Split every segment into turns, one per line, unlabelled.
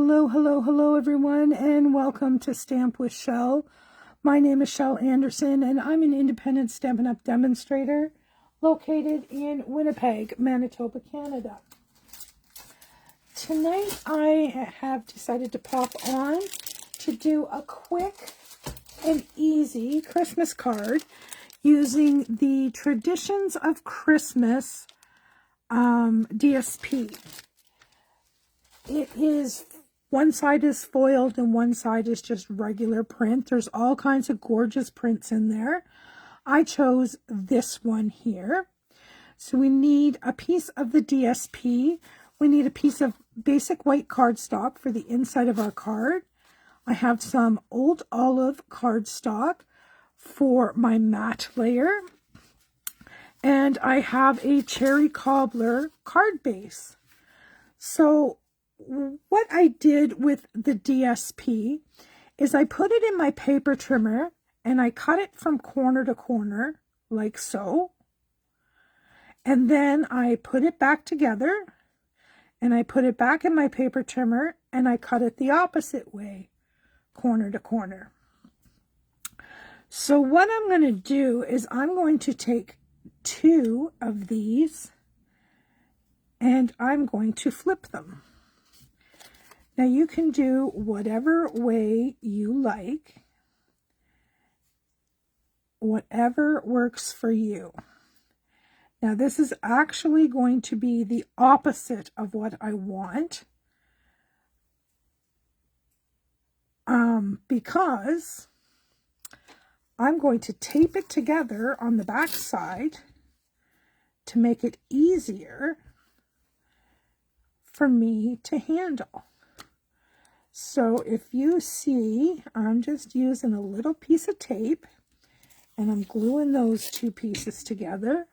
Hello everyone, and welcome to Stamp with Shel. My name is Shel Anderson, and I'm an independent Stampin' Up! Demonstrator located in Winnipeg, Manitoba, Canada. Tonight I have decided to pop on to do a quick and easy Christmas card using the Traditions of Christmas DSP. It is, one side is foiled and one side is just regular print. There's all kinds of gorgeous prints in there. I chose this one here. So we need a piece of the DSP. We need a piece of basic white cardstock for the inside of our card. I have some old olive cardstock for my matte layer. And I have a cherry cobbler card base. So what I did with the DSP is I put it in my paper trimmer and I cut it from corner to corner like so. And then I put it back together and I put it back in my paper trimmer and I cut it the opposite way, corner to corner. So what I'm going to do is I'm going to take two of these and I'm going to flip them. Now you can do whatever way you like, whatever works for you. Now this is actually going to be the opposite of what I want, because I'm going to tape it together on the back side to make it easier for me to handle. So if you see, I'm just using a little piece of tape and I'm gluing those two pieces together.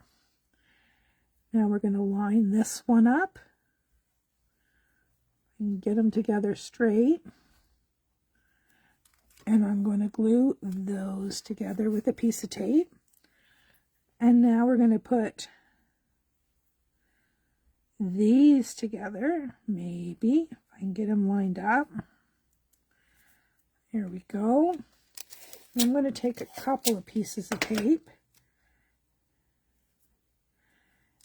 Now we're going to line this one up and get them together straight. And I'm going to glue those together with a piece of tape. And now we're going to put these together, maybe, if I can get them lined up. Here we go. I'm going to take a couple of pieces of tape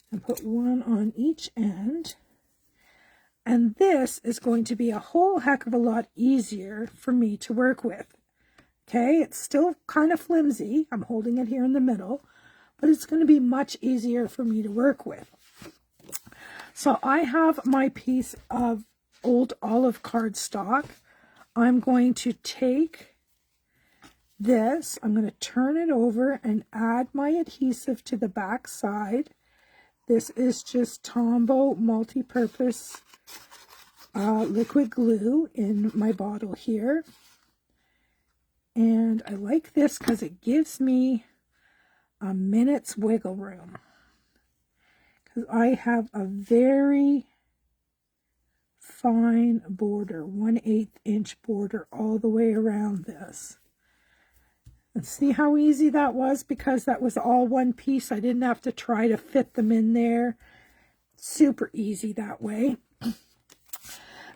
and put one on each end. And this is going to be a whole heck of a lot easier for me to work with. Okay, it's still kind of flimsy. I'm holding it here in the middle, but it's going to be much easier for me to work with. So I have my piece of old olive cardstock. I'm going to take this, I'm going to turn it over and add my adhesive to the back side. This is just Tombow multi-purpose liquid glue in my bottle here. And I like this because it gives me a minute's wiggle room. Because I have a very fine border, 1/8 inch border all the way around this. And see how easy that was, because that was all one piece. I didn't have to try to fit them in there. Super easy that way.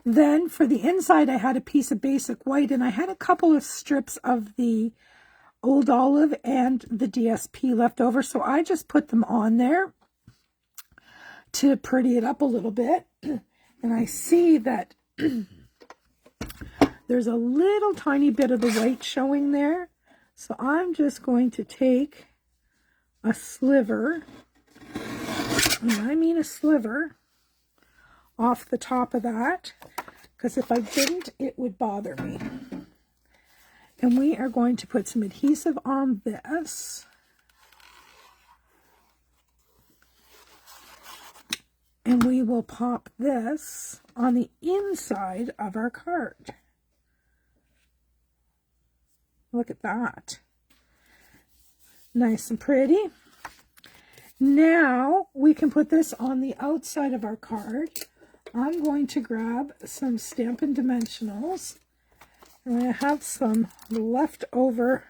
Then for the inside, I had a piece of basic white, and I had a couple of strips of the old olive and the DSP left over, so I just put them on there to pretty it up a little bit. And I see that there's a little tiny bit of the white showing there. So I'm just going to take a sliver, and I mean a sliver, off the top of that, because if I didn't, it would bother me. And we are going to put some adhesive on this. And we will pop this on the inside of our card. Look at that. Nice and pretty. Now we can put this on the outside of our card. I'm going to grab some Stampin' Dimensionals. And I have some leftover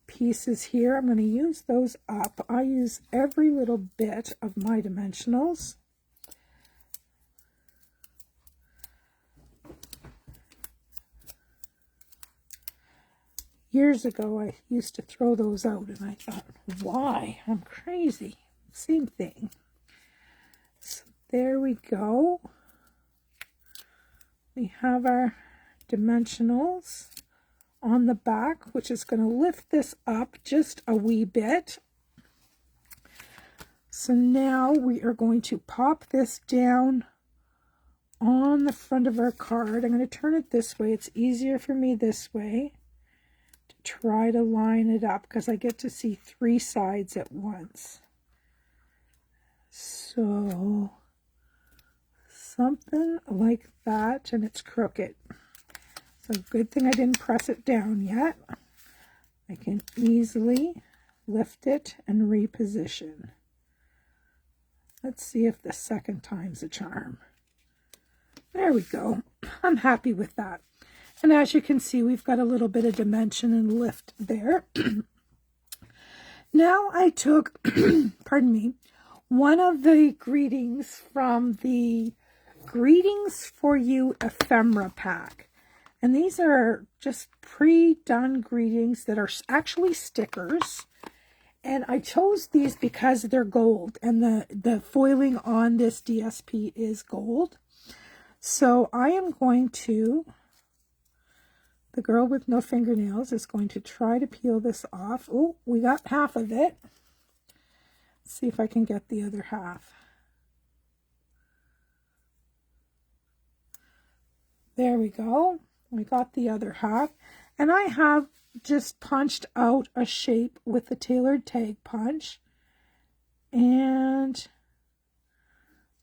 pieces here. I'm going to use those up. I use every little bit of my dimensionals. years ago, I used to throw those out, and I thought, why? I'm crazy. Same thing. So there we go. We have our dimensionals on the back, which is going to lift this up just a wee bit. So now we are going to pop this down on the front of our card. I'm going to turn it this way. It's easier for me this way to try to line it up because I get to see 3 sides at once. So something like that, and it's crooked. So good thing I didn't press it down yet. I can easily lift it and reposition. Let's see if the second time's a charm. There we go. I'm happy with that. And as you can see, we've got a little bit of dimension and lift there. Now I took, pardon me, one of the greetings from the Greetings for You ephemera pack. And these are just pre-done greetings that are actually stickers. And I chose these because they're gold, and the foiling on this DSP is gold. So I am going to, the girl with no fingernails is going to try to peel this off. Oh, we got half of it. Let's see if I can get the other half. There we go. We got the other half. And I have just punched out a shape with the tailored tag punch. And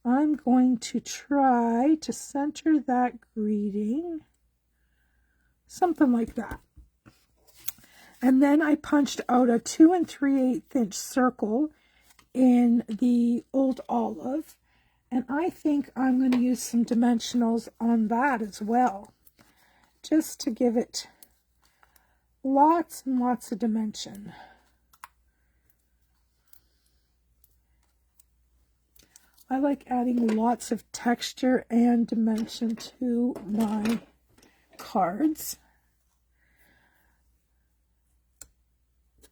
I'm going to try to center that greeting. Something like that. And then I punched out a 2 3/8 inch circle in the old olive. And I think I'm going to use some dimensionals on that as well, just to give it lots and lots of dimension. I like adding lots of texture and dimension to my cards.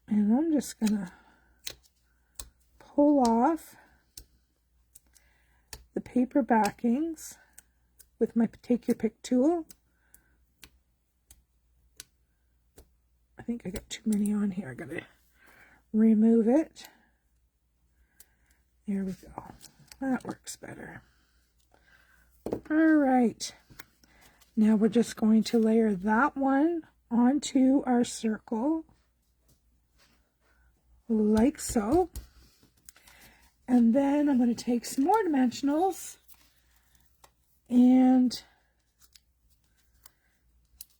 And I'm just going to pull off the paper backings with my Take Your Pick tool. I think I got too many on here. I got to remove it. There we go. That works better. All right. Now we're just going to layer that one onto our circle, like so. And then I'm going to take some more dimensionals, and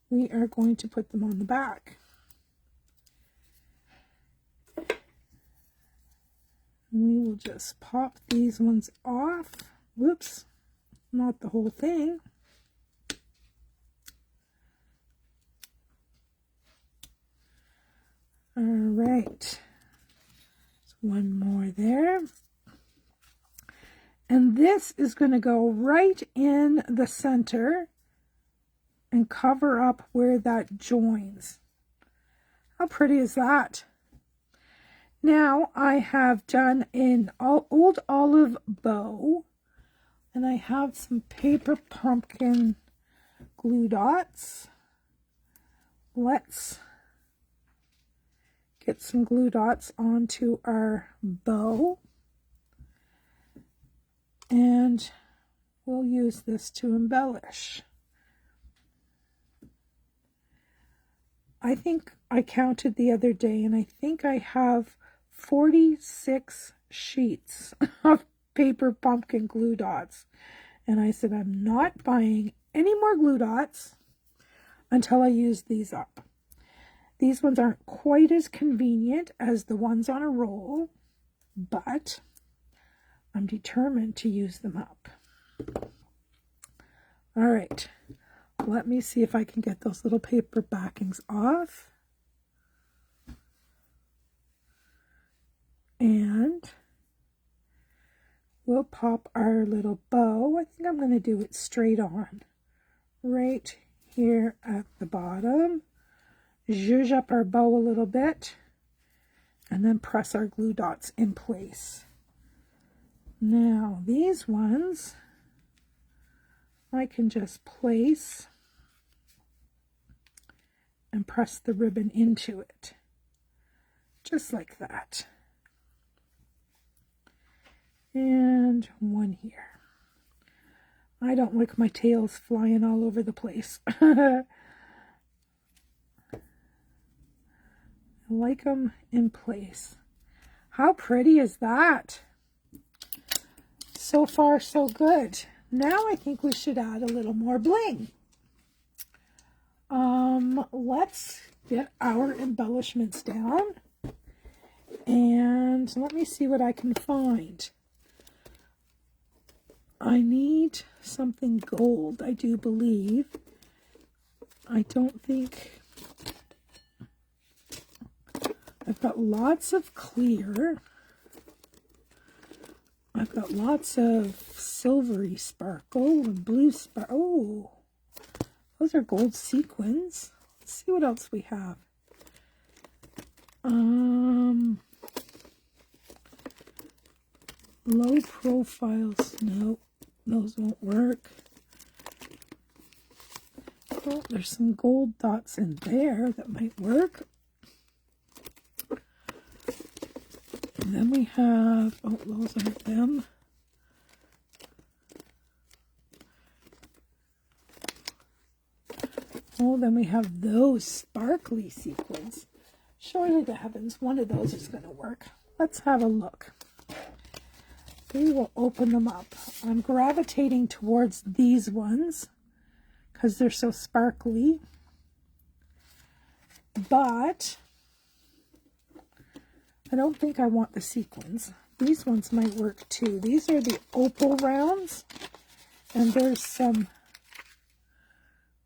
we are going to put them on the back. We will just pop these ones off. Whoops, not the whole thing. All right, so one more there. And this is going to go right in the center and cover up where that joins. How pretty is that? Now I have done an old olive bow, and I have some paper pumpkin glue dots. Let's get some glue dots onto our bow. And we'll use this to embellish. I think I counted the other day, and I think I have 46 sheets of paper pumpkin glue dots. And I said, I'm not buying any more glue dots until I use these up. These ones aren't quite as convenient as the ones on a roll, but I'm determined to use them up. All right, let me see if I can get those little paper backings off. And we'll pop our little bow. I think I'm going to do it straight on, right here at the bottom. zhuzh up our bow a little bit, and then press our glue dots in place. Now these ones I can just place and press the ribbon into it, just like that. And one here. I don't like my tails flying all over the place. I like them in place. How pretty is that? So far, so good. Now I think we should add a little more bling. Let's get our embellishments down. And let me see what I can find. I need something gold, I do believe. I don't think... I've got lots of clear. I've got lots of silvery sparkle and blue sparkle. Oh, those are gold sequins. Let's see what else we have. Low profiles. No, those won't work. Oh, there's some gold dots in there that might work. And then we have, oh, those aren't them. Oh, then we have those sparkly sequins. Surely to heavens, one of those is going to work. Let's have a look. We will open them up. I'm gravitating towards these ones because they're so sparkly. But I don't think I want the sequins. These ones might work too. These are the opal rounds. And there's some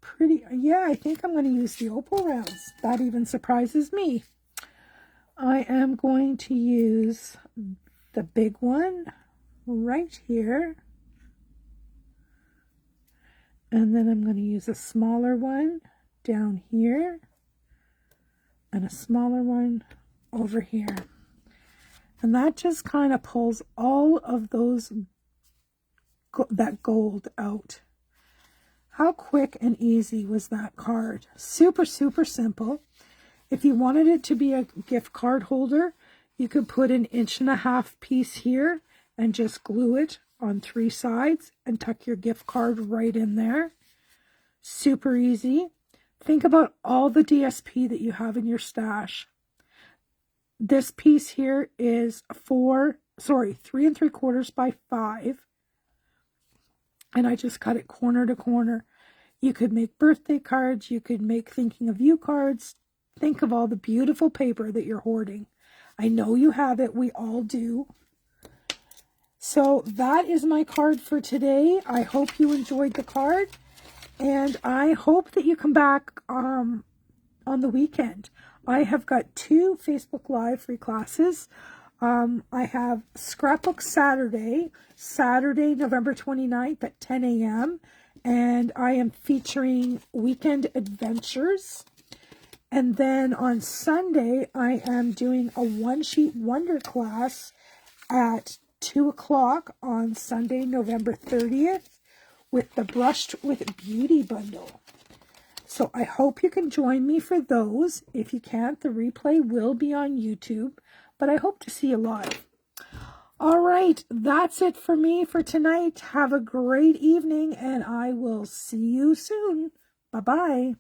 pretty, yeah, I think I'm going to use the opal rounds. That even surprises me. I am going to use the big one right here. And then I'm going to use a smaller one down here. And a smaller one over here. And that just kind of pulls all of those, that gold out. How quick and easy was that card? Super, super simple. If you wanted it to be a gift card holder, you could put an 1.5 piece here and just glue it on 3 sides and tuck your gift card right in there. Super easy. Think about all the DSP that you have in your stash. This piece here is 3 3/4 by 5. And I just cut it corner to corner. You could make birthday cards. You could make thinking of you cards. Think of all the beautiful paper that you're hoarding. I know you have it. We all do. So that is my card for today. I hope you enjoyed the card. And I hope that you come back on the weekend. I have got 2 Facebook Live free classes. I have Scrapbook Saturday, November 29th at 10 a.m. And I am featuring Weekend Adventures. And then on Sunday, I am doing a one-sheet wonder class at 2 o'clock on Sunday, November 30th with the Brushed with Beauty bundle. So I hope you can join me for those. If you can't, the replay will be on YouTube, but I hope to see you live. All right, that's it for me for tonight. Have a great evening, and I will see you soon. Bye-bye.